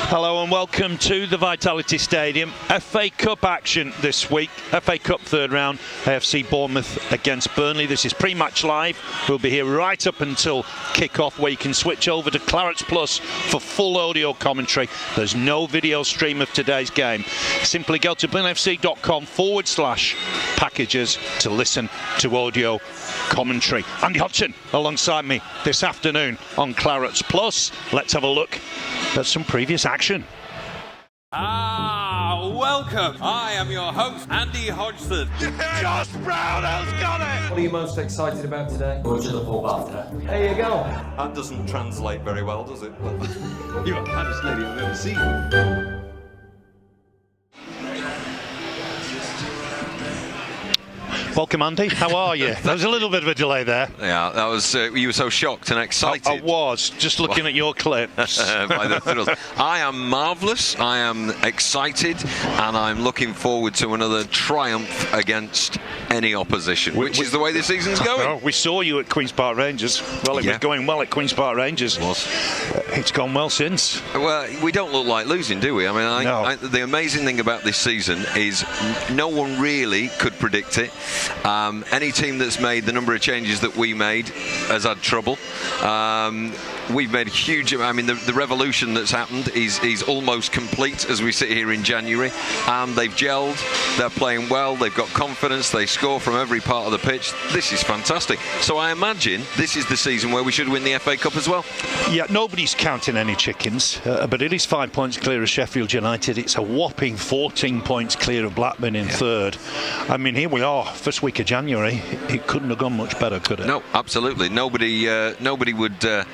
Hello and welcome to the Vitality Stadium. FA Cup action this week. FA Cup third round, AFC Bournemouth against Burnley. This is pre-match live. We'll be here right up until kick-off, where you can switch over to Clarets Plus for full audio commentary. There's no video stream of today's game. Simply go to burnleyfc.com/packages to listen to audio commentary. Andy Hodsgon alongside me this afternoon on Clarets Plus. Let's have a look at some previous action. Welcome. I am your host, Andy Hodsgon. Josh Brownell's got it! What are you most excited about today? Go to the pub after. There you go. That doesn't translate very well, does it? You're the hottest lady I've ever seen. Welcome, Andy. How are you? There was a little bit of a delay there. Yeah, that was. You were so shocked and excited. I was just looking at your clips. By the thrills. I am marvellous. I am excited, and I'm looking forward to another triumph against any opposition, which is the way the season's going. We saw you at Queen's Park Rangers. Well, it was going well at Queen's Park Rangers. It was. It's gone well since. Well, we don't look like losing, do we? I mean, No. the amazing thing about this season is no one really could predict it. Any team that's made the number of changes that we made has had trouble. We've made huge. I mean, the revolution that's happened is almost complete as we sit here in January, and they've gelled. They're playing well. They've got confidence. They score from every part of the pitch. This is fantastic. So I imagine this is the season where we should win the FA Cup as well. Yeah, nobody's counting any chickens, but it is 5 points clear of Sheffield United. It's a whopping 14 points clear of Blackburn in third. I mean, here we are, first week of January. It couldn't have gone much better, could it? No, absolutely. Nobody would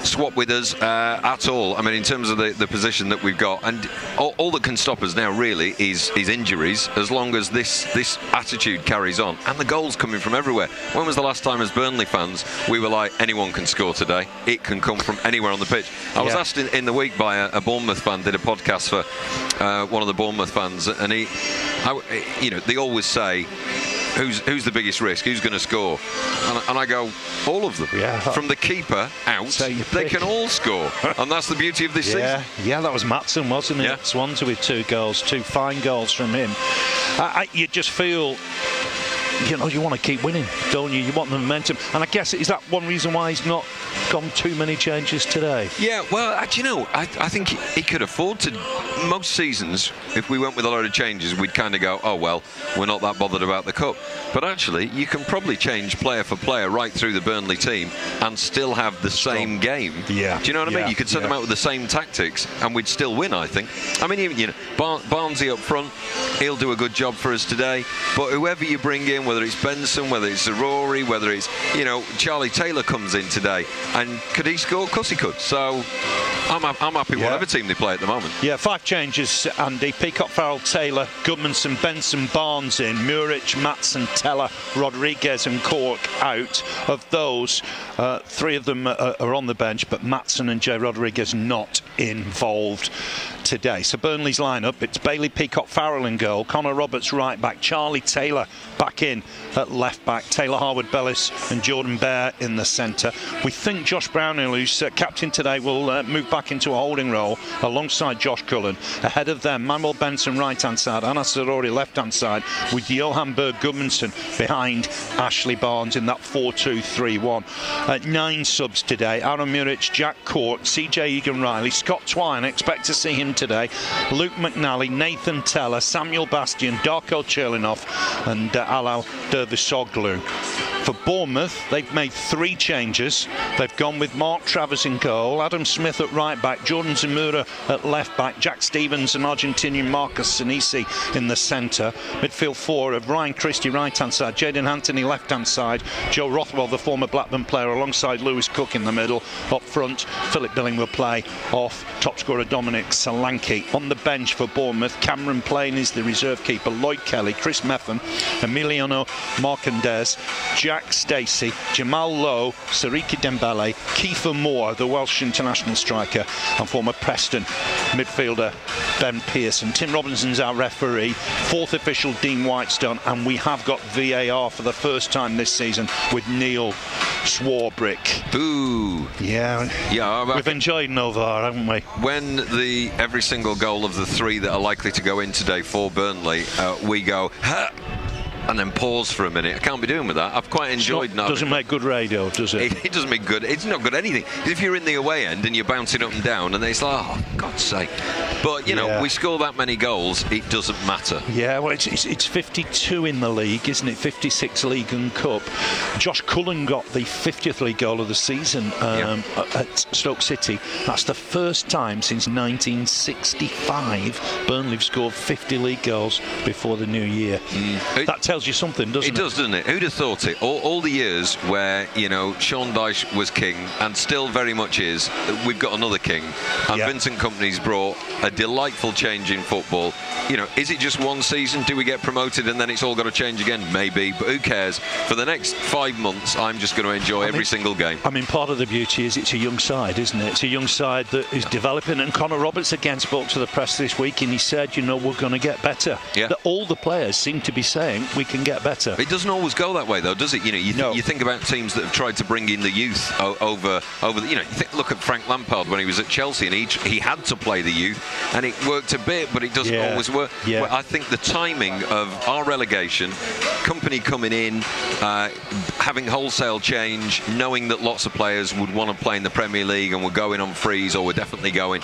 swap with us at all. I mean, in terms of the position that we've got, and all that can stop us now really is injuries. As long as this attitude carries on, and the goals coming from everywhere. When was the last time as Burnley fans we were like, anyone can score today? It can come from anywhere on the pitch. I was asked in the week by a Bournemouth fan, did a podcast for one of the Bournemouth fans, and they always say, who's the biggest risk? Who's going to score? And I go, all of them. Yeah. From the keeper out, they can all score. And that's the beauty of this season. Yeah, that was Matson, wasn't it? Yeah. Swansea with 2 goals, 2 fine goals from him. You just feel, you want to keep winning, don't you? You want the momentum. And I guess, is that one reason why he's not gone too many changes today? Yeah, well, I think he could afford to. Most seasons, if we went with a load of changes, we'd kind of go, oh, well, we're not that bothered about the Cup. But actually, you can probably change player for player right through the Burnley team and still have the same game. Yeah. Do you know what I mean? You could send them out with the same tactics and we'd still win, I think. I mean, even, Barnsley up front, he'll do a good job for us today. But whoever you bring in, whether it's Benson, whether it's Rory, whether it's, Charlie Taylor comes in today, and could he score? Of course he could. So I'm happy whatever team they play at the moment. Yeah, 5 changes, Andy. Peacock, Farrell, Taylor, Goodmanson, Benson, Barnes in, Muric, Matson, Teller, Rodriguez and Cork out. Of those, 3 of them are on the bench, but Matson and Jay Rodriguez not involved today. So Burnley's lineup, it's Bailey, Peacock, Farrell in goal, Connor Roberts right back, Charlie Taylor back in at left back, Taylor, Harwood, Bellis and Jordan Bear in the centre. We think Josh Brownhill, who's captain today, will move back into a holding role alongside Josh Cullen. Ahead of them, Manuel Benson right hand side, Anas Zarori left hand side, with Johan Berg Gudmundsson behind Ashley Barnes in that 4-2-3-1. 9 subs today: Aaron Muric, Jack Cork, CJ Egan-Riley, Scott Twine, expect to see him today, Luke McNally, Nathan Teller, Samuel Bastian, Darko Cherlinov and Alal Dervisoglu. For Bournemouth, they've made 3 changes. They've gone with Mark Travers in goal, Adam Smith at right back, Jordan Zamora at left back, Jack Stevens and Argentinian Marcus Sinisi in the centre. Midfield 4 of Ryan Christie right hand side, Jayden Anthony left hand side, Joe Rothwell, the former Blackburn player, alongside Lewis Cook in the middle. Up front, Philip Billing will play off top scorer Dominic Solanke. On the bench for Bournemouth, Cameron Plain is the reserve keeper, Lloyd Kelly, Chris Meffam, Emiliano Marcandes, Jack Stacey, Jamal Lowe, Sariki Dembele, Kiefer Moore, the Welsh international striker, and former Preston midfielder Ben Pearson. Tim Robinson's our referee, 4th official Dean Whitestone, and we have got VAR for the first time this season with Neil Swarbrick. Boo! Yeah, we've enjoyed no VAR, haven't we? When every single goal of the 3 that are likely to go in today for Burnley, we go, ha! And then pause for a minute. I can't be doing with that. I've quite enjoyed that. Doesn't make good radio, does it? It doesn't make good. It's not good anything. If you're in the away end and you're bouncing up and down, and it's like, oh, God's sake. But, we score that many goals, it doesn't matter. Yeah, well, it's 52 in the league, isn't it? 56 league and cup. Josh Cullen got the 50th league goal of the season at Stoke City. That's the first time since 1965 Burnley have scored 50 league goals before the new year. That tells you something, doesn't it? It does, doesn't it? Who'd have thought it? All the years where, Sean Dyche was king and still very much is, we've got another king. And Vincent Kompany's brought a delightful change in football. Is it just one season? Do we get promoted and then it's all got to change again? Maybe, but who cares? For the next 5 months, I'm just going to enjoy every single game. I mean, part of the beauty is it's a young side, isn't it? It's a young side that is developing. And Connor Roberts again spoke to the press this week and he said, we're going to get better. Yeah. All the players seem to be saying we're can get better. It doesn't always go that way, though, does it? You know, you think about teams that have tried to bring in the youth over the, you know, look at Frank Lampard when he was at Chelsea, and he had to play the youth, and it worked a bit, but it doesn't always work. Yeah. Well, I think the timing of our relegation, company coming in, having wholesale change, knowing that lots of players would want to play in the Premier League and were going on freeze or were definitely going,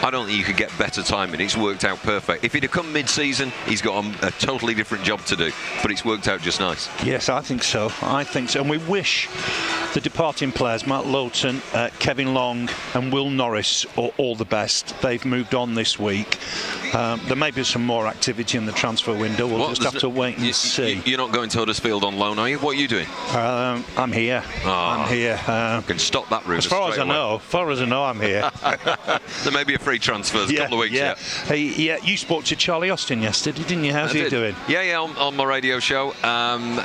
I don't think you could get better timing. It's worked out perfect. If he'd have come mid-season, he's got a totally different job to do, but it's worked out just nice. Yes, I think so. And we wish the departing players, Matt Lowton, Kevin Long and Will Norris, all the best. They've moved on this week. There may be some more activity in the transfer window. We'll just have to wait and see. You're not going to Huddersfield on loan, are you? What are you doing? I'm here. I'm here. You can stop that rumour as far as I know, I'm here. There may be a free transfer a couple of weeks yet. Hey, you spoke to Charlie Austin yesterday, didn't you? How's he doing? Yeah, on my radio show.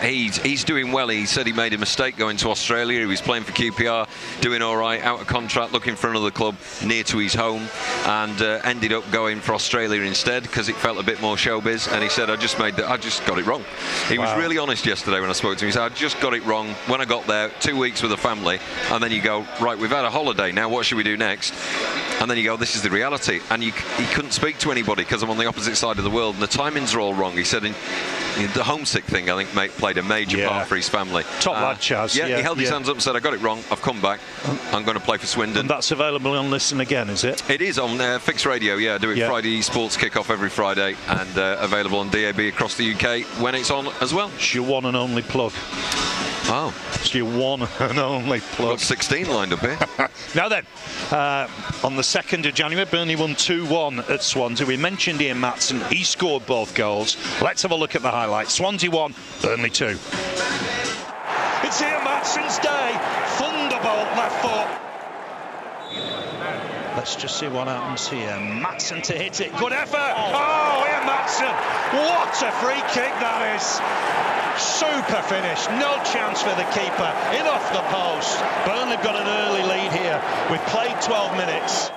He's doing well. He said he made a mistake going to Australia. He was playing for QPR, doing all right, out of contract, looking for another club near to his home, and ended up going for Australia instead because it felt a bit more showbiz. And he said, I just got it wrong. He was really honest yesterday when I spoke to him. He said, I just got it wrong when I got there, 2 weeks with a family, and then you go, right, we've had a holiday now, what should we do next? And then you go, this is the reality. And he couldn't speak to anybody because I'm on the opposite side of the world and the timings are all wrong. He said the homesick thing, I think, played a major part for his family. Top lad, Chaz. Yeah, he held his hands up and said, I got it wrong, I've come back, I'm going to play for Swindon. And that's available on Listen Again, is it? It is on Fix Radio, do it Friday sports kick-off every Friday, and available on DAB across the UK when it's on as well. It's your one and only plug. Oh. It's your one and only plug. Got 16 lined up here. Now then, on the 2nd of January, Burnley won 2-1 at Swansea. We mentioned Ian Maatson. He scored both goals. Let's have a look at the highlights. Swansea 1, Burnley 2. It's Ian Maatson's day. Thunderbolt left foot. Let's just see what happens here. Maatson to hit it. Good effort. Oh, Ian Maatson. What a free kick that is. Super finish. No chance for the keeper. In off the post. Burnley have got an early lead here. We've played 12 minutes.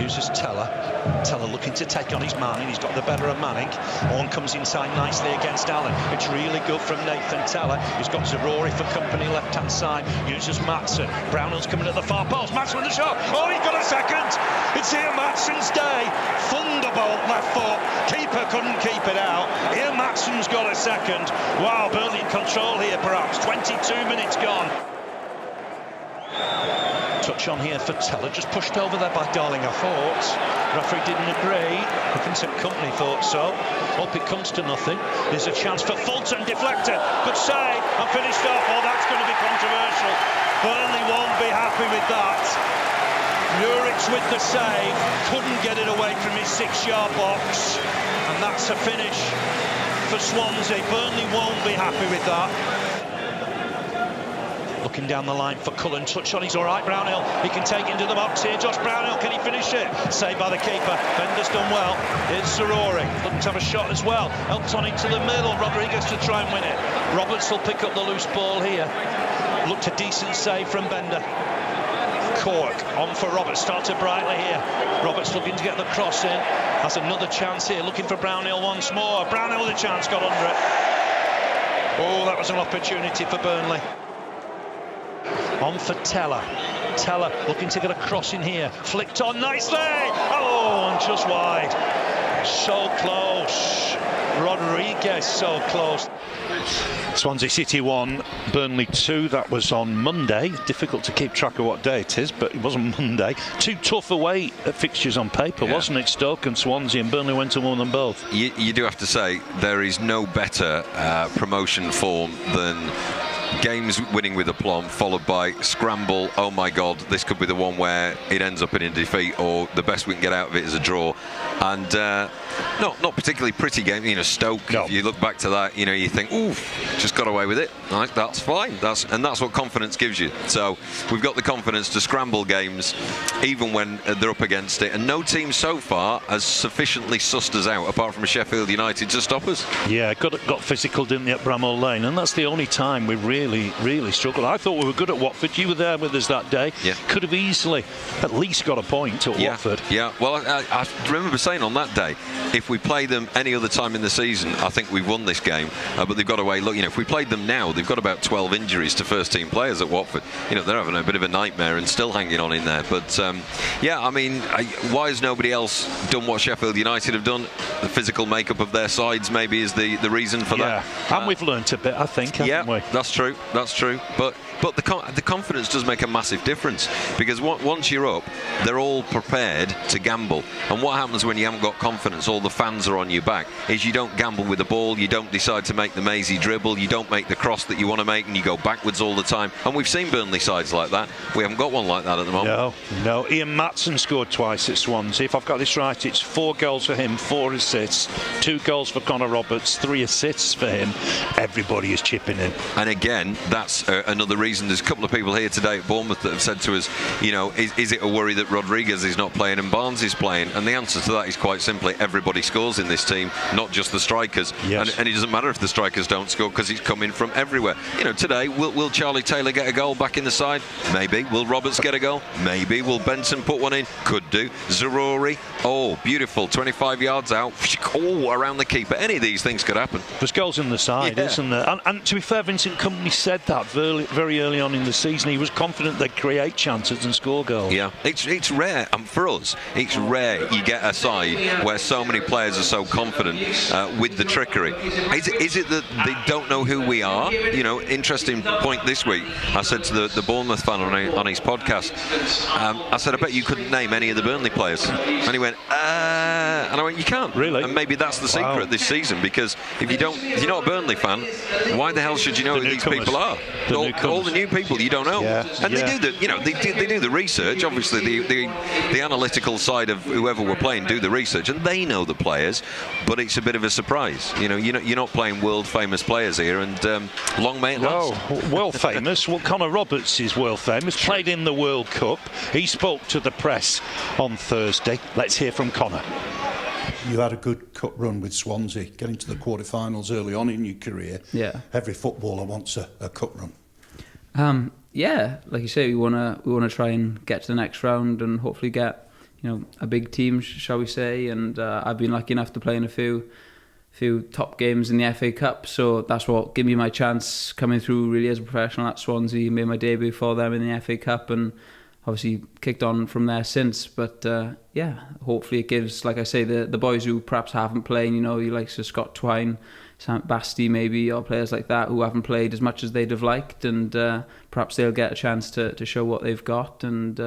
Uses Teller looking to take on his Manning. He's got the better of Manning. Orn comes inside nicely against Allen. It's really good from Nathan Teller. He's got Zaroury for company left hand side. Uses Maatson. Brownhill's coming at the far post. Maatson with the shot. Oh, he got a second. It's Ian Maatson's day. Thunderbolt left foot. Keeper couldn't keep it out. Ian Maatson's got a second. Wow, Burnley in control here perhaps. 22 minutes gone. Touch on here for Teller, just pushed over there by Darling, I thought. Referee didn't agree. I think some company thought so. Hope it comes to nothing. There's a chance for Fulton, deflected. Good save, and finished off. Oh, that's going to be controversial. Burnley won't be happy with that. Nurich with the save, couldn't get it away from his 6-yard box. And that's a finish for Swansea. Burnley won't be happy with that. Looking down the line for Cullen, touch on, he's all right, Brownhill, he can take it into the box here, Josh Brownhill, can he finish it? Saved by the keeper, Bender's done well, here's Zaroury, looking to have a shot as well, helped on into the middle, Rodriguez to try and win it, Roberts will pick up the loose ball here, looked a decent save from Bender. Cork on for Roberts, started brightly here, Roberts looking to get the cross in, has another chance here, looking for Brownhill once more, Brownhill with a chance, got under it. Oh, that was an opportunity for Burnley. On for Teller looking to get a cross in here, flicked on nicely, oh, and just wide, so close, Rodriguez so close. Swansea City 1, Burnley 2, that was on Monday. Difficult to keep track of what day it is, but it wasn't Monday. Two tough away fixtures on paper, wasn't it? Stoke and Swansea, and Burnley went and won them both. You do have to say, there is no better promotion form than games winning with aplomb, followed by scramble. Oh my God, this could be the one where it ends up in a defeat, or the best we can get out of it is a draw. And not particularly pretty game. Stoke. No. If you look back to that, you think, oof, just got away with it. Right, that's fine. That's what confidence gives you. So we've got the confidence to scramble games, even when they're up against it. And no team so far has sufficiently sussed us out, apart from Sheffield United, to stop us. Yeah, got physical, didn't they, at Bramall Lane? And that's the only time we really struggled. I thought we were good at Watford. You were there with us that day. Yeah. Could have easily at least got a point at Watford. Yeah. Well, I remember saying on that day, if we play them any other time in the season, I think we've won this game. But they've got away. Look, if we played them now, they've got about 12 injuries to first-team players at Watford. They're having a bit of a nightmare and still hanging on in there. But why has nobody else done what Sheffield United have done? The physical makeup of their sides maybe is the reason for that. And we've learnt a bit, I think, haven't we? That's true. But the confidence does make a massive difference, because once you're up, they're all prepared to gamble. And what happens when you haven't got confidence, all the fans are on your back, is you don't gamble with the ball, you don't decide to make the mazy dribble, you don't make the cross that you want to make, and you go backwards all the time. And we've seen Burnley sides like that. We haven't got one like that at the moment. No. Ian Matson scored twice at Swansea. If I've got this right, it's 4 goals for him, 4 assists, 2 goals for Connor Roberts, 3 assists for him. Everybody is chipping in. And again, that's another reason. There's a couple of people here today at Bournemouth that have said to us, is it a worry that Rodriguez is not playing and Barnes is playing? And the answer to that is quite simply, everybody scores in this team, not just the strikers. Yes. And it doesn't matter if the strikers don't score, because it's coming from everywhere. Today, will Charlie Taylor get a goal back in the side? Maybe. Will Roberts get a goal? Maybe. Will Benson put one in? Could do. Zarori, beautiful, 25 yards out, around the keeper. Any of these things could happen. There's goals in the side, isn't there? And to be fair, Vincent Kompany said that very early on in the season. He was confident they'd create chances and score goals. Yeah, it's rare, and for us, it's rare you get a side where so many players are so confident with the trickery. Is it that they don't know who we are? Interesting point this week. I said to the Bournemouth fan on his podcast, I said, I bet you couldn't name any of the Burnley players. And he went, and I went, you can't. Really? And maybe that's the secret this season, because if you're not a Burnley fan, why the hell should you know who these people are? All the new people you don't know. And they do the research. Obviously, the analytical side of whoever we're playing do the research, and they know the players. But it's a bit of a surprise. You're not playing world famous players here, and long may it last. World famous. Well, Connor Roberts is world famous. Played in the World Cup. He spoke to the press on Thursday. Let's hear from Connor. You had a good cup run with Swansea, getting to the quarterfinals early on in your career. Yeah. Every footballer wants a cup run. Like you say, we wanna try and get to the next round and hopefully get a big team, shall we say? And I've been lucky enough to play in a few top games in the FA Cup, so that's what gave me my chance coming through really as a professional at Swansea. Made my debut for them in the FA Cup, and obviously kicked on from there since. But hopefully it gives, like I say, the boys who perhaps haven't played, you like Scott Twine, Sam Basti maybe, or players like that who haven't played as much as they'd have liked, and perhaps they'll get a chance to show what they've got. And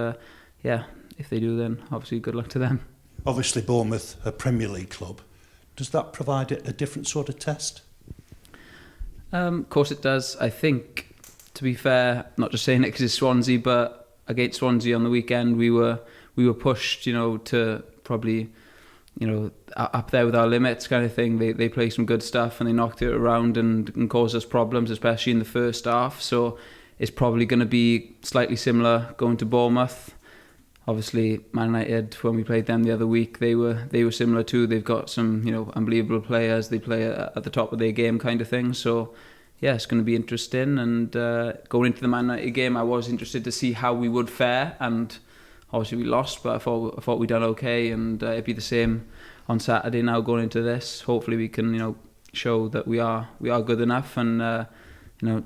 if they do, then obviously good luck to them. Obviously Bournemouth, a Premier League club. Does that provide a different sort of test? Of course it does. I think, to be fair, not just saying it because it's Swansea, but against Swansea on the weekend, we were pushed, to probably, up there with our limits kind of thing. They play some good stuff and they knocked it around and caused us problems, especially in the first half. So it's probably going to be slightly similar going to Bournemouth. Obviously, Man United, when we played them the other week, they were similar too. They've got some unbelievable players. They play at the top of their game kind of thing. So yeah, it's going to be interesting. And going into the Man United game, I was interested to see how we would fare. And obviously we lost, but I thought we'd done okay. And it'd be the same on Saturday now going into this. Hopefully we can show that we are good enough. And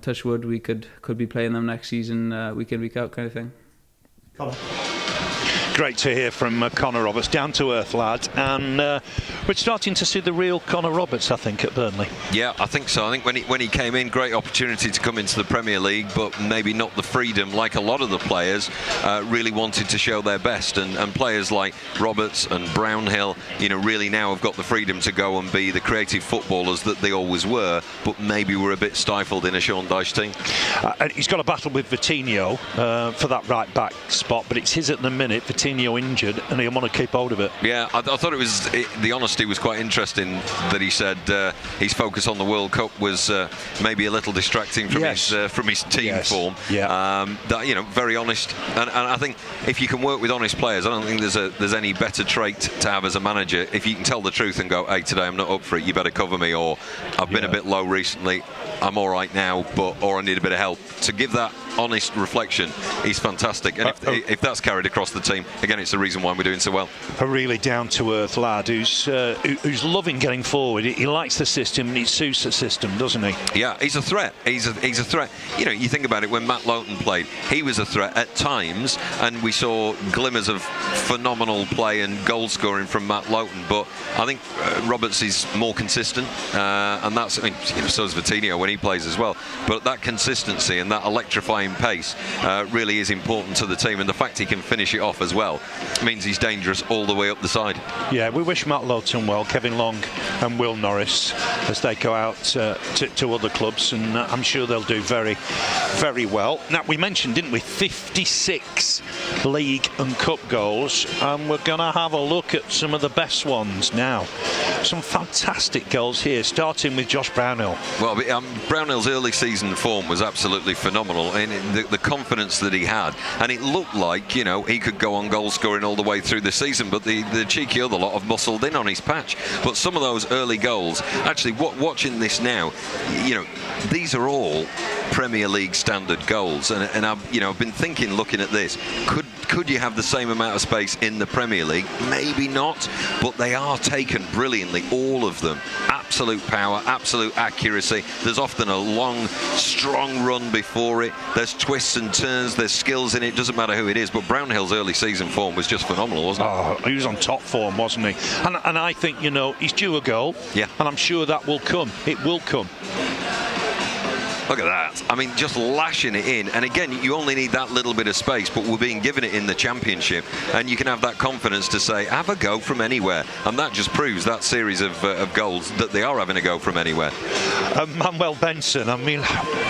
touch wood, we could be playing them next season week in, week out kind of thing. Colin. Great to hear from Connor Roberts, down to earth lad, and we're starting to see the real Connor Roberts, I think, at Burnley. Yeah, I think so. I think when he came in, great opportunity to come into the Premier League, but maybe not the freedom like a lot of the players really wanted to show their best, and players like Roberts and Brownhill, really now have got the freedom to go and be the creative footballers that they always were, but maybe were a bit stifled in a Sean Dyche team. He's got a battle with Vitinho for that right back spot, but it's his at the minute. Vitinho injured, and he'll want to keep hold of it. Yeah, I thought the honesty was quite interesting that he said his focus on the World Cup was maybe a little distracting from his team form. Yeah. Very honest, and I think if you can work with honest players, I don't think there's any better trait to have as a manager. If you can tell the truth and go, hey, today I'm not up for it, you better cover me, or I've been a bit low recently, I'm all right now, or I need a bit of help. To give that honest reflection is fantastic, and if that's carried across the team, again, it's the reason why we're doing so well. A really down-to-earth lad who's loving getting forward. He likes the system and he suits the system, doesn't he? Yeah, he's a threat. He's a threat. You know, you think about it, when Matt Lowton played, he was a threat at times, and we saw glimmers of phenomenal play and goal scoring from Matt Lowton, but I think Roberts is more consistent, and that's, I mean, so is Vitinho when he plays as well, but that consistency and that electrifying pace really is important to the team, and the fact he can finish it off as well means he's dangerous all the way up the side. Yeah, we wish Matt Lowton well, Kevin Long and Will Norris, as they go out to other clubs, and I'm sure they'll do very, very well. Now, we mentioned, didn't we, 56 league and cup goals, and we're going to have a look at some of the best ones now. Some fantastic goals here, starting with Josh Brownhill. Well, Brownhill's early season form was absolutely phenomenal, and the confidence that he had, and it looked like, you know, he could go on goal scoring all the way through the season, but the cheeky other lot have muscled in on his patch. But some of those early goals, actually, watching this now, you know, these are all Premier League standard goals, and I've been thinking, looking at this, could you have the same amount of space in the Premier League? Maybe not, but they are taken brilliantly, all of them. Absolute power, absolute accuracy. There's often a long, strong run before it. There's twists and turns, there's skills in it, doesn't matter who it is, but Brownhill's early season form was just phenomenal, wasn't it? Oh, he was on top form, wasn't he? And I think, you know, he's due a goal, yeah, and I'm sure that will come. It will come. Look at that. I mean, just lashing it in. And again, you only need that little bit of space, but we're being given it in the Championship. And you can have that confidence to say, have a go from anywhere. And that just proves, that series of goals, that they are having a go from anywhere. Manuel Benson, I mean,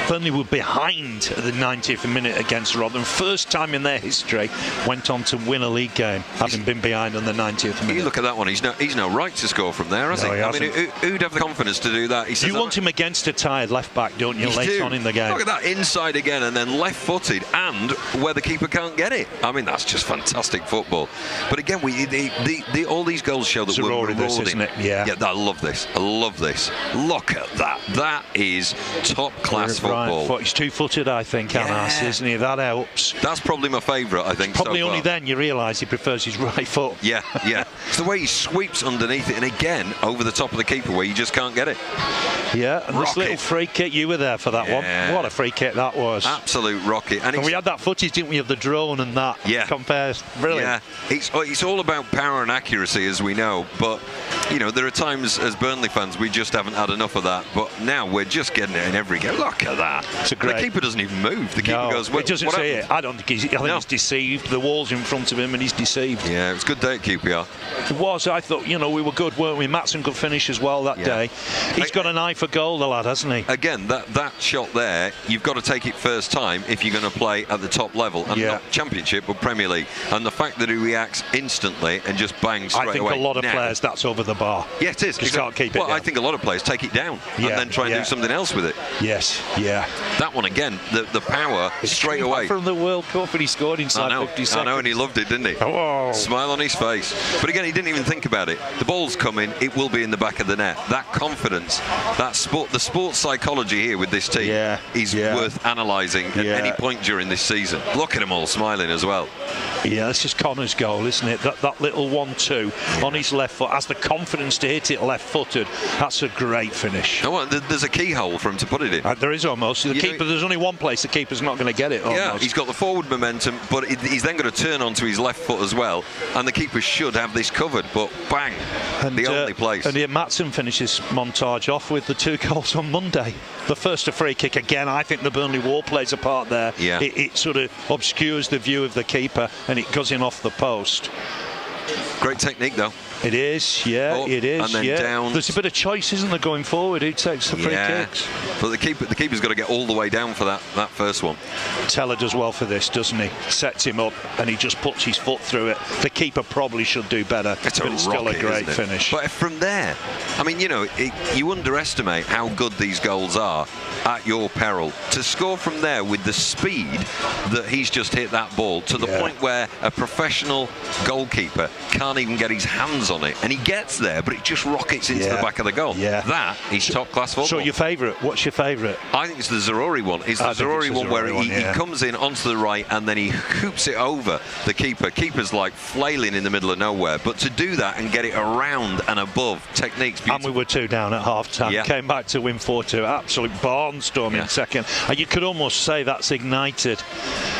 Burnley were behind at the 90th minute against Rotherham. First time in their history, went on to win a league game, having been behind on the 90th minute. You look at that one, he's no right to score from there, has he? I mean, who'd have the confidence to do that? He says, you want him against a tired left-back, don't you, later on in the game? Look at that, inside again, and then left-footed, and where the keeper can't get it. I mean, that's just fantastic football. But again, all these goals show that we're rewarding. This, isn't it? Yeah. I love this. I love this. Look at that. That is top-class football. Right. He's two-footed, I think, Anas, isn't he? That helps. That's probably my favourite, I think. Probably so only then you realise he prefers his right foot. Yeah. It's the way he sweeps underneath it, and again, over the top of the keeper where you just can't get it. Yeah, and this little free kick, you were there for that one. What a free kick that was. Absolute rocket. And we had that footage, didn't we, of the drone and that. Yeah. Compares. Brilliant. Yeah. It's all about power and accuracy, as we know. But, you know, there are times as Burnley fans we just haven't had enough of that. But now we're just getting it in every game. Look at that. The keeper doesn't even move. The keeper goes, well, he doesn't see it. I don't think he's deceived. The wall's in front of him and he's deceived. Yeah, it was a good day at QPR. It was. I thought, you know, we were good, weren't we? Matson could finish as well that day. He's got an eye for goal, the lad, hasn't he? Again, that shot there, you've got to take it first time if you're going to play at the top level, and not Championship but Premier League. And the fact that he reacts instantly and just bangs straight away. I think a lot of players, that's over the bar. Yeah, it is. You can't keep it down. I think a lot of players take it down and then try and do something else with it. Yes, yeah. That one again, the power straight away. From the World Cup, and he scored inside 50 seconds. I know, and he loved it, didn't he? Oh. Smile on his face. But again, he didn't even think about it. The ball's coming, it will be in the back of the net. That confidence, the sports psychology here with this team is worth analysing at any point during this season. Look at them all smiling as well. Yeah, this is Connor's goal, isn't it? That little 1-2 on his left foot, has the confidence to hit it left-footed. That's a great finish. Oh, well, there's a keyhole for him to put it in. There is almost. There's only one place the keeper's not going to get it. Almost. Yeah, he's got the forward momentum, but he's then got to turn onto his left foot as well, and the keeper should have this covered, but bang, the only place. And Matson finishes montage off with the 2 goals on Monday. The first, a free kick again. I think the Burnley wall plays a part there. Yeah. It sort of obscures the view of the keeper, and it goes in off the post. Great technique, though. It is, it is. And then down. There's a bit of choice, isn't there, going forward? Who takes the free kicks? But the keeper's got to get all the way down for that first one. Teller does well for this, doesn't he? Sets him up and he just puts his foot through it. The keeper probably should do better, but it's still a great finish. But from there, I mean, you know, you underestimate how good these goals are at your peril. To score from there with the speed that he's just hit that ball to the point where a professional goalkeeper can't even get his hands on it, and he gets there, but it just rockets into the back of the goal. Yeah. That is top-class football. So your favourite? What's your favourite? I think it's the Zaroury one. It's the Zaroury one where he comes in onto the right and then he hoops it over the keeper. Keeper's like flailing in the middle of nowhere, but to do that and get it around and above, technique's beautiful. And we were 2 down at half-time. Yeah. Came back to win 4-2. Absolute barnstorm in second. And you could almost say that's ignited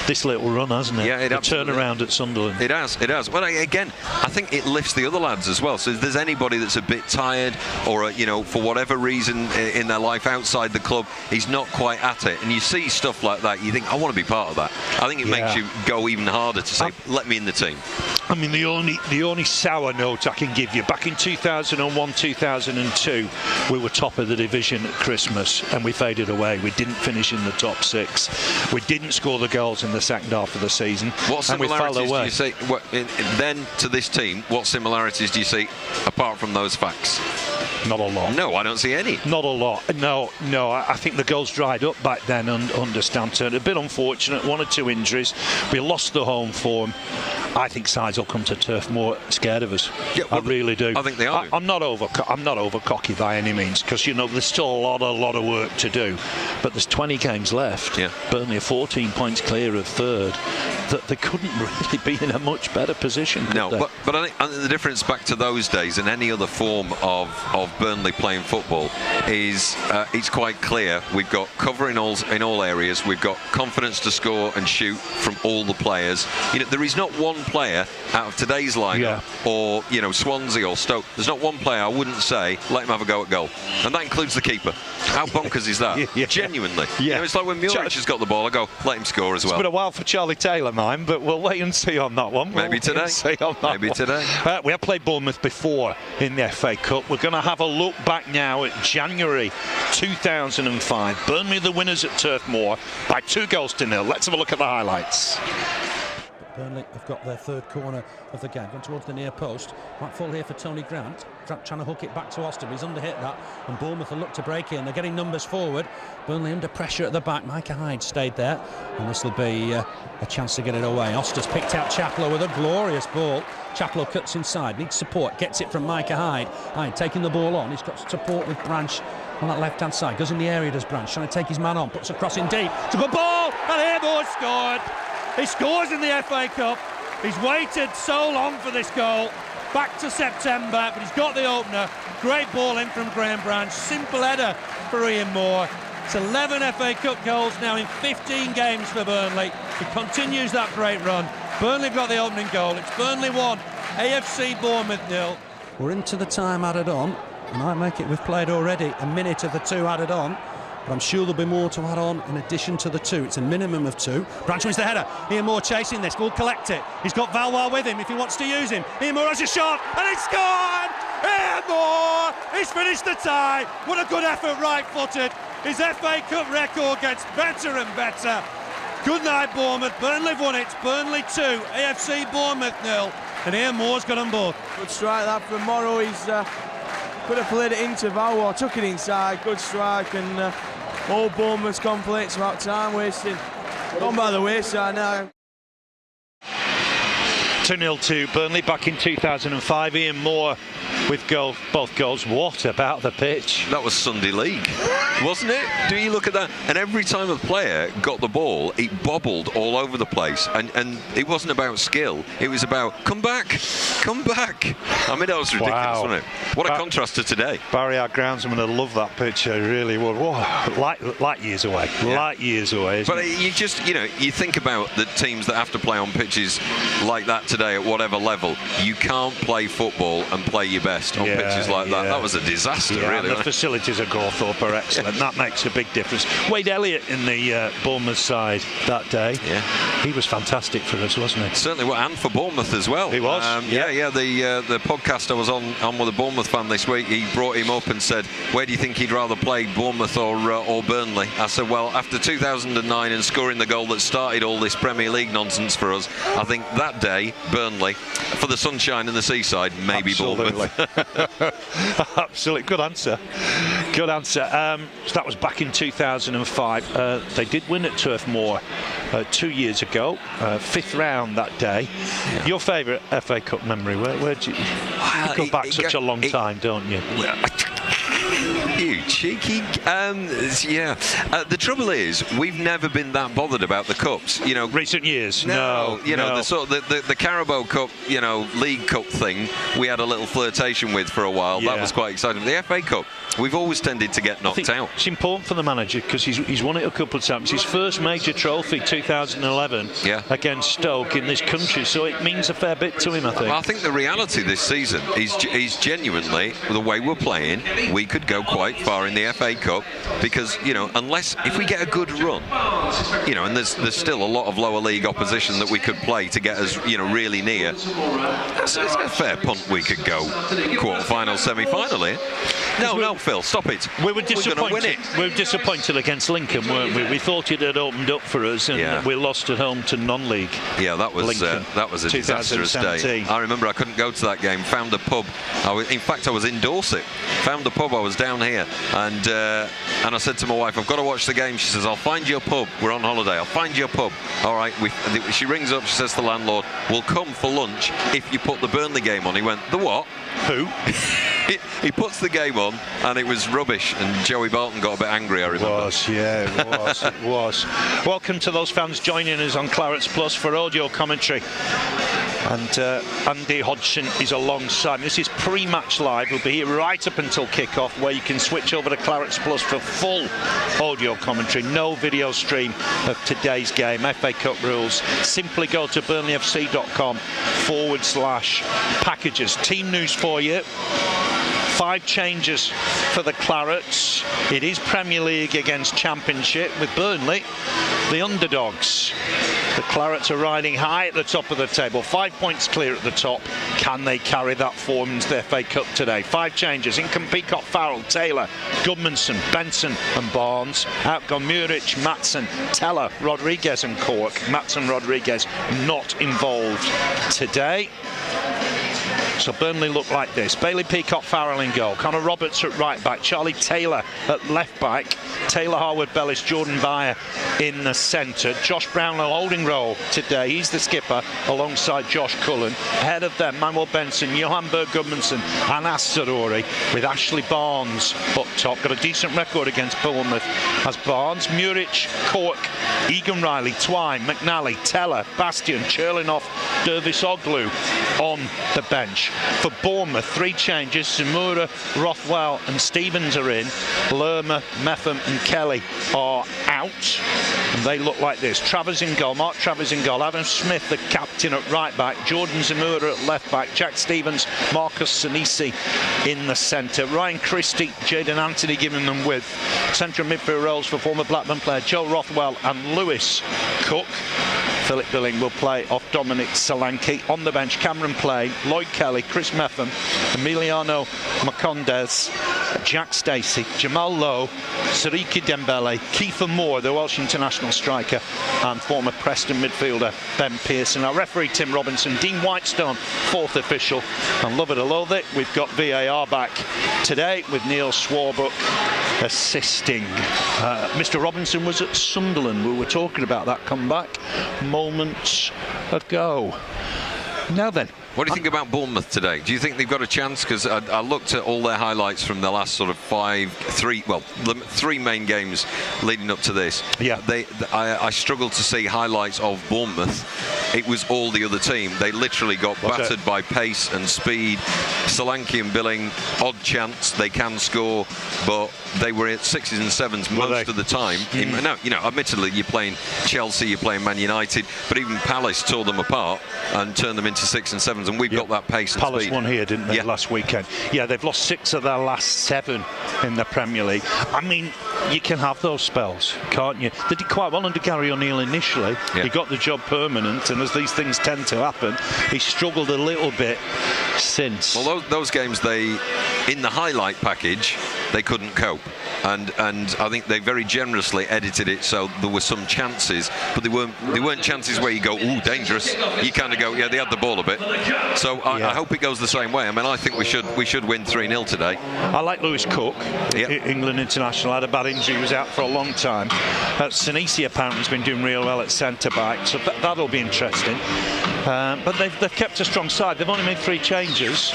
this little run, hasn't it? Yeah, it the absolutely turnaround at Sunderland. It has. Well, again, I think it lifts the other lads as well. So if there's anybody that's a bit tired or, for whatever reason in their life outside the club, he's not quite at it. And you see stuff like that, you think, I want to be part of that. I think it makes you go even harder to say, let me in the team. I mean, the only sour note I can give you, back in 2001, 2002, we were top of the division at Christmas and we faded away. We didn't finish in the top 6. We didn't score the goals in the second half of the season. What similarities do you see then to this team? What similarities do you see apart from those facts? Not a lot. No, I don't see any. Not a lot. No. I think the goals dried up back then under Stan Turner. A bit unfortunate. 1 or 2 injuries. We lost the home form. I think sides will come to Turf Moor scared of us. Yeah, well, I really do. I think they are. I'm not over cocky by any means, because there's still a lot of work to do. But there's 20 games left. Yeah. Burnley are 14 points clear of third. That they couldn't really be in a much better position. No, but I think the difference back to those days and any other form of Burnley playing football is it's quite clear. We've got cover in all areas. We've got confidence to score and shoot from all the players. There is not one player out of today's lineup or Swansea or Stoke. There's not one player I wouldn't say let him have a go at goal, and that includes the keeper. How bonkers is that? Genuinely. It's like when Muric has got the ball, I go let him score as well. It's been a while for Charlie Taylor, mine, but we'll wait and see on that one. Maybe today. We have played Bournemouth before in the FA Cup. We're going to have a look back now at January 2005. Burnley the winners at Turf Moor by 2-0. Let's have a look at the highlights. Burnley have got their third corner of the game, going towards the near post. Might fall here for Tony Grant. Grant trying to hook it back to Austin. He's underhit that, and Bournemouth will look to break in. They're getting numbers forward. Burnley under pressure at the back. Micah Hyde stayed there, and this will be a chance to get it away. Oster's picked out Chaplow with a glorious ball. Chaplow cuts inside, needs support, gets it from Micah Hyde. Hyde taking the ball on. He's got support with Branch on that left-hand side. Goes in the area, does Branch, trying to take his man on. Puts a cross in deep. It's a good ball, and Airborne scored. He scores in the FA Cup. He's waited so long for this goal. Back to September, but he's got the opener. Great ball in from Graham Branch. Simple header for Ian Moore. It's 11 FA Cup goals now in 15 games for Burnley. He continues that great run. Burnley have got the opening goal. It's Burnley 1, AFC Bournemouth 0. We're into the time added on. I might make it, we've played already a minute of the 2 added on. But I'm sure there'll be more to add on in addition to the 2. It's a minimum of 2. Branch wins the header. Ian Moore chasing this. Will collect it. He's got Valois with him if he wants to use him. Ian Moore has a shot and it's scored! Ian Moore! He's finished the tie. What a good effort, right-footed. His FA Cup record gets better and better. Good night, Bournemouth. Burnley won it. Burnley 2, AFC Bournemouth 0. And Ian Moore's got them both. Good strike that from Morrow. He's could have played it into Valois, took it inside. Good strike, and all Bournemouth's complete. It's about time wasted. Gone by the wayside now. 2-0 to Burnley back in 2005. Ian Moore with both goals. What about the pitch? That was Sunday League, wasn't it? Do you look at that? And every time a player got the ball, it bobbled all over the place. And it wasn't about skill. It was about, come back. I mean, that was ridiculous, wasn't it? What a contrast to today. Barry, our groundsman, would love that pitch. Really would. Light years away. Yeah. Light years away. But you just, you think about the teams that have to play on pitches like that today at whatever level. You can't play football and play your best on pitches like that. That was a disaster, really. The facilities at Gawthorpe are excellent. That makes a big difference. Wade Elliott in the Bournemouth side that day. Yeah. He was fantastic for us, wasn't he? Certainly, and for Bournemouth as well. He was. The podcast I was on with a Bournemouth fan this week, he brought him up and said, where do you think he'd rather play, Bournemouth or Burnley? I said, well, after 2009 and scoring the goal that started all this Premier League nonsense for us, I think that day, Burnley, for the sunshine and the seaside, maybe Bournemouth. Absolutely, good answer. Good answer. So that was back in 2005. They did win at Turf Moor 2 years ago, 5th round that day. Yeah. Your favourite FA Cup memory? Where do you go back such a long time, don't you? You cheeky. The trouble is, we've never been that bothered about the cups. You know, recent years. No. The Carabao Cup, League Cup thing, we had a little flirtation with for a while. Yeah. That was quite exciting. The FA Cup, we've always tended to get knocked out. It's important for the manager because he's won it a couple of times. His first major trophy, 2011, against Stoke in this country. So it means a fair bit to him, I think. Well, I think the reality this season is genuinely the way we're playing. We could go quite far in the FA Cup because unless if we get a good run, and there's still a lot of lower league opposition that we could play to get us really near. It's a fair punt we could go quarter-final, semi-final here. No, Phil, stop it. We were disappointed. We were disappointed against Lincoln, weren't we? We thought it had opened up for us, and we lost at home to non-league. Yeah, that was a disastrous day. I remember I couldn't go to that game. Found a pub. In fact, I was in Dorset. Found a pub. I was down here, and I said to my wife, "I've got to watch the game." She says, "I'll find you a pub. We're on holiday. I'll find you a pub." All right. She rings up. She says to the landlord, "We'll come for lunch if you put the Burnley game on." He went, "The what?" Who? He puts the game on, and it was rubbish, and Joey Barton got a bit angry, I remember. It was. Welcome to those fans joining us on Clarets Plus for audio commentary. And Andy Hodgson is alongside. This is pre-match live. We'll be here right up until kick-off, where you can switch over to Clarets Plus for full audio commentary. No video stream of today's game. FA Cup rules. Simply go to burnleyfc.com/packages. Team news for you. 5 changes for the Clarets. It is Premier League against Championship with Burnley, the underdogs. The Clarets are riding high at the top of the table. 5 points clear at the top. Can they carry that form into the FA Cup today? 5 changes. In come Peacock, Farrell, Taylor, Goodmanson, Benson and Barnes. Out gone Muric, Matson, Teller, Rodriguez and Cork. Matson, Rodriguez not involved today. So Burnley look like this. Bailey Peacock, Farrell in goal. Connor Roberts at right back. Charlie Taylor at left back. Taylor, Harwood, Bellis, Jordan Beyer in the centre. Josh Brownlow holding role today. He's the skipper alongside Josh Cullen. Ahead of them, Manuel Benson, Johan Berg Gudmundsson and Astarori, with Ashley Barnes up top. Got a decent record against Bournemouth as Barnes. Muric, Cork, Egan Riley, Twine, McNally, Teller, Bastian, Cherlinoff, Dervis Oglu on the bench. For Bournemouth, 3 changes. Samura, Rothwell and Stevens are in. Lerma, Metham and Kelly are out. And they look like this. Travers in goal, Mark Travers in goal. Adam Smith, the captain, at right back. Jordan Zamura at left back. Jack Stevens, Marcus Sinisi in the centre. Ryan Christie, Jayden Anthony giving them width. Central midfield roles for former Blackburn player Joe Rothwell and Lewis Cook. Philip Billing will play off Dominic Solanke. On the bench, Cameron Plain, Lloyd Kelly, Chris Metham, Emiliano Macondes, Jack Stacey, Jamal Lowe, Sariki Dembele, Kiefer Moore, the Welsh international striker, and former Preston midfielder Ben Pearson. Our referee Tim Robinson, Dean Whitestone, 4th official, and love it or loathe it, we've got VAR back today with Neil Swarbrick assisting. Mr. Robinson was at Sunderland. We were talking about that comeback moments ago. Now then, what do you think about Bournemouth today? Do you think they've got a chance? Because I looked at all their highlights from the last sort of 3 main games leading up to this. Yeah. I struggled to see highlights of Bournemouth. It was all the other team. They literally got battered by pace and speed. Solanke and Billing, odd chance they can score, but they were at 6s and 7s most of the time. No, admittedly, you're playing Chelsea, you're playing Man United, but even Palace tore them apart and turned them into 6s and 7s, and we've got that pace and Palace speed. won here, didn't they, last weekend? Yeah, they've lost 6 of their last 7 in the Premier League. I mean, you can have those spells, can't you? They did quite well under Gary O'Neill initially. He got the job permanent, and as these things tend to happen, he struggled a little bit since. Well, those games, in the highlight package, they couldn't cope. And I think they very generously edited it so there were some chances, but they weren't chances where you go, ooh, dangerous. You kind of go, yeah, they had the ball a bit. So I hope it goes the same way. I mean, I think we should win 3-0 today. I like Lewis Cook, England international, had a bad injury, was out for a long time. Sinisi apparently has been doing real well at centre-back, so that'll be interesting. But they've kept a strong side. They've only made 3 changes.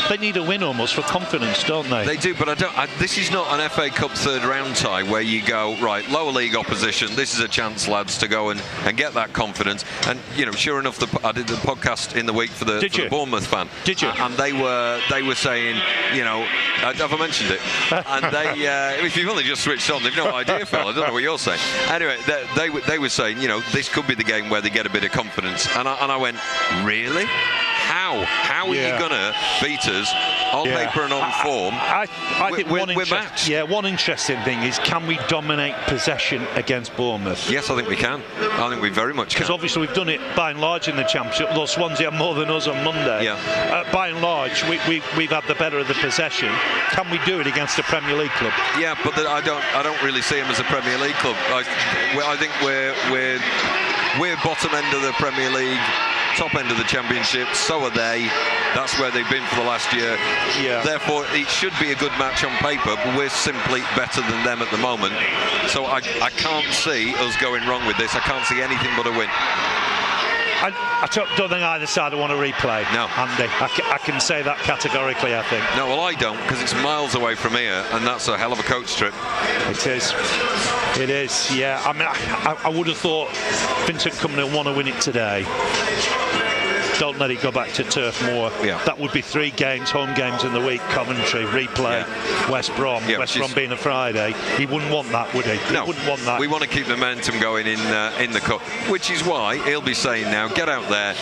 They need a win almost for confidence, don't they? They do, but this is not an FA Cup third round tie where you go, right, lower league opposition, this is a chance, lads, to go and get that confidence. And, you know, sure enough, I did the podcast in the week for the Bournemouth fan. Did you? And they were saying, you know, have I mentioned it? And they, if you've only just switched on, they've no idea, Phil. I don't know what you're saying. Anyway, they were saying, you know, this could be the game where they get a bit of confidence. And I went, really? How are you going to beat us on paper and on form? I think one interesting thing is, can we dominate possession against Bournemouth? Yes, I think we can. I think we very much can. Because obviously we've done it by and large in the Championship, although Swansea had more than us on Monday. Yeah. By and large, we've had the better of the possession. Can we do it against a Premier League club? Yeah, but I don't really see them as a Premier League club. I think we're bottom end of the Premier League, top end of the Championship, so are they. That's where they've been for the last year. Yeah. Therefore, it should be a good match on paper, but we're simply better than them at the moment. So I can't see us going wrong with this. I can't see anything but a win. I don't think either side will want to replay. No. Andy, I can say that categorically, I think. No, well, I don't, because it's miles away from here, and that's a hell of a coach trip. It is, yeah. I mean, I would have thought Vincent Kompany will want to win it today. Don't let it go back to Turf Moor. Yeah. That would be 3 games, home games in the week. Coventry, replay, West Brom. West Brom being a Friday. He wouldn't want that, would he? No, he wouldn't want that. We want to keep the momentum going in the cup, which is why he'll be saying now, get out there,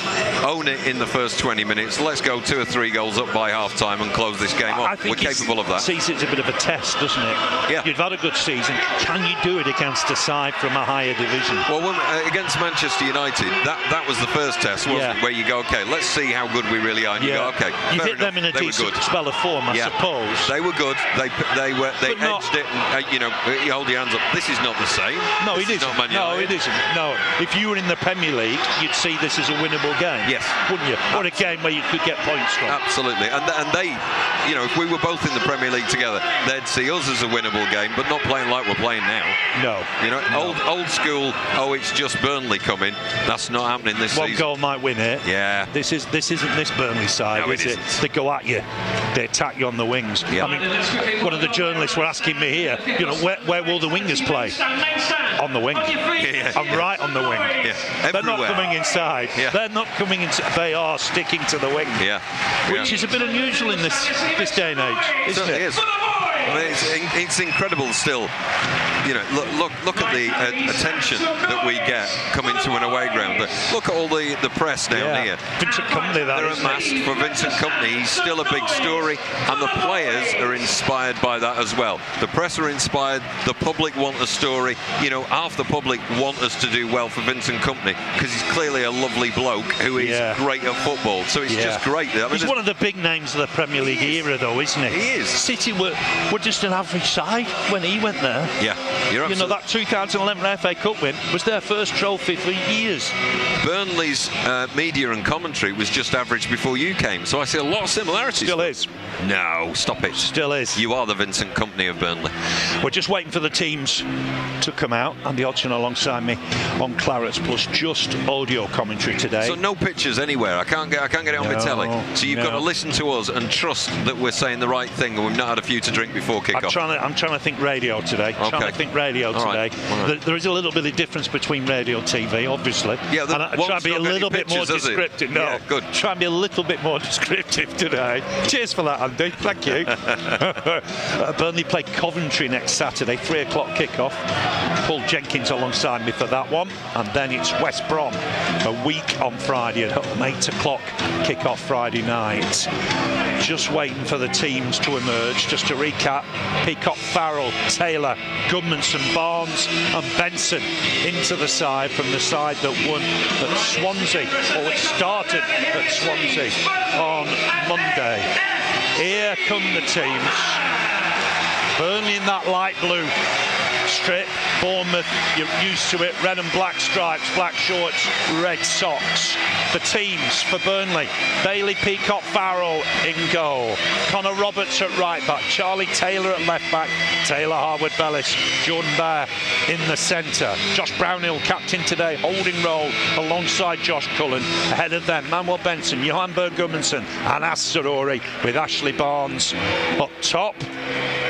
own it in the first 20 minutes. Let's go 2 or 3 goals up by half time and close this game off. We're capable of that. Sees it as a bit of a test, doesn't it? Yeah. You've had a good season. Can you do it against a side from a higher division? Well, against Manchester United, that was the first test, wasn't it? Where you go, okay, let's see how good we really are. And you go, okay, you hit them in a decent spell of form, I suppose. They were good. They edged it. And, you know, you hold your hands up. This is not the same. No, it isn't. No, it isn't. No, if you were in the Premier League, you'd see this as a winnable game. Yes, wouldn't you? Or a game where you could get points from. Absolutely. And they, you know, if we were both in the Premier League together, they'd see us as a winnable game, but not playing like we're playing now. No. You know, old school. Oh, it's just Burnley coming. That's not happening this season. One goal might win it. Yeah. This isn't this Burnley side, is it? They go at you. They attack you on the wings. Yeah. I mean, one of the journalists were asking me here, you know, where will the wingers play? On the wing. I'm right on the wing. Yeah. They're not coming inside. Yeah. They're not coming inside. They are sticking to the wing. Yeah. Which is a bit unusual in this day and age, isn't it? Is. I mean, it's incredible still. You know, look at the attention that we get coming to an away ground. Look at all the press down here. Vincent Kompany, they're amassed for Vincent Kompany. He's still a big story, and the players are inspired by that as well. The press are inspired. The public want a story. You know, half the public want us to do well for Vincent Kompany because he's clearly a lovely bloke who is great at football. So it's just great. I mean, he's one of the big names of the Premier League era, though, isn't he? He is. City were just an average side when he went there. Yeah. You know, that 2011 FA Cup win was their first trophy for years. Burnley's media and commentary was just average before you came, so I see a lot of similarities. Still is. No, stop it. Still is. You are the Vincent Kompany of Burnley. We're just waiting for the teams to come out. Andy Hodsgon alongside me on Clarets, plus just audio commentary today. So no pictures anywhere. I can't get it on my telly. So you've got to listen to us and trust that we're saying the right thing, and we've not had a few to drink before kick-off. I'm trying to think radio today. Okay. Trying to think radio today. All right. There is a little bit of difference between radio and TV, obviously. Yeah, and I try and be a little bit more descriptive. No, yeah, good. Try and be a little bit more descriptive today. Cheers for that, Andy. Thank you. Burnley play Coventry next Saturday, 3 o'clock kickoff. Paul Jenkins alongside me for that one, and then it's West Brom a week on Friday at home, 8 o'clock kickoff Friday night. Just waiting for the teams to emerge. Just to recap: Peacock, Farrell, Taylor, Goodmanson, Barnes and Benson into the side from the side that won at Swansea, or it started at Swansea on Monday. Here come the teams. Burnley in that light blue strip. Bournemouth, you're used to it, red and black stripes, black shorts, red socks. The teams for Burnley: Bailey Peacock Farrell in goal, Connor Roberts at right back, Charlie Taylor at left back, Taylor Harwood-Bellis, Jordan Bear in the centre. Josh Brownhill, captain today, holding role alongside Josh Cullen. Ahead of them, Manuel Benson, Johan Berg-Gudmundsson and As-Sarouri, with Ashley Barnes up top.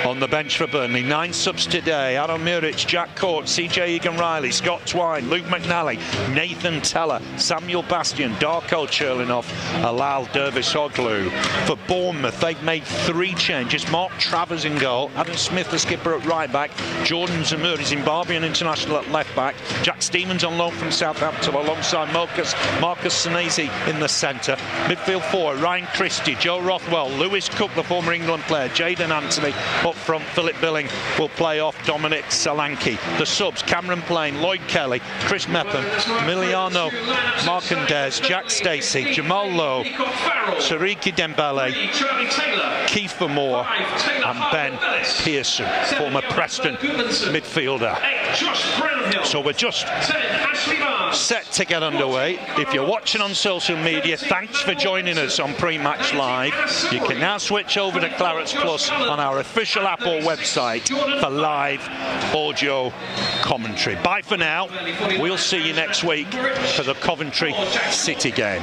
On the bench for Burnley, 9 subs today: Adam Muric, Jack Court, CJ Egan-Riley, Scott Twine, Luke McNally, Nathan Teller, Samuel Bastian, Darko Cherlinov, Alal Dervish-Oglu. For Bournemouth, they've made 3 changes. Mark Travers in goal, Adam Smith the skipper at right back, Jordan Zamir, Zimbabwean international at left back, Jack Stevens on loan from Southampton alongside Marcus Senesi in the centre. Midfield 4, Ryan Christie, Joe Rothwell, Lewis Cook, the former England player, Jayden Anthony. Up front, Philip Billing will play off Dominic Solanke. The subs: Cameron Plain, Lloyd Kelly, Chris Mepham, Emiliano Marcandes, Jack Stacey, Jamal Lowe, Sariki Dembele, Kiefer Moore and Ben Pearson, former Preston midfielder. So we're just set to get underway. If you're watching on social media, thanks for joining us on Pre-Match Live. You can now switch over to Clarets Plus on our official app or website for live audio commentary. Bye for now. We'll see you next week for the Coventry City game.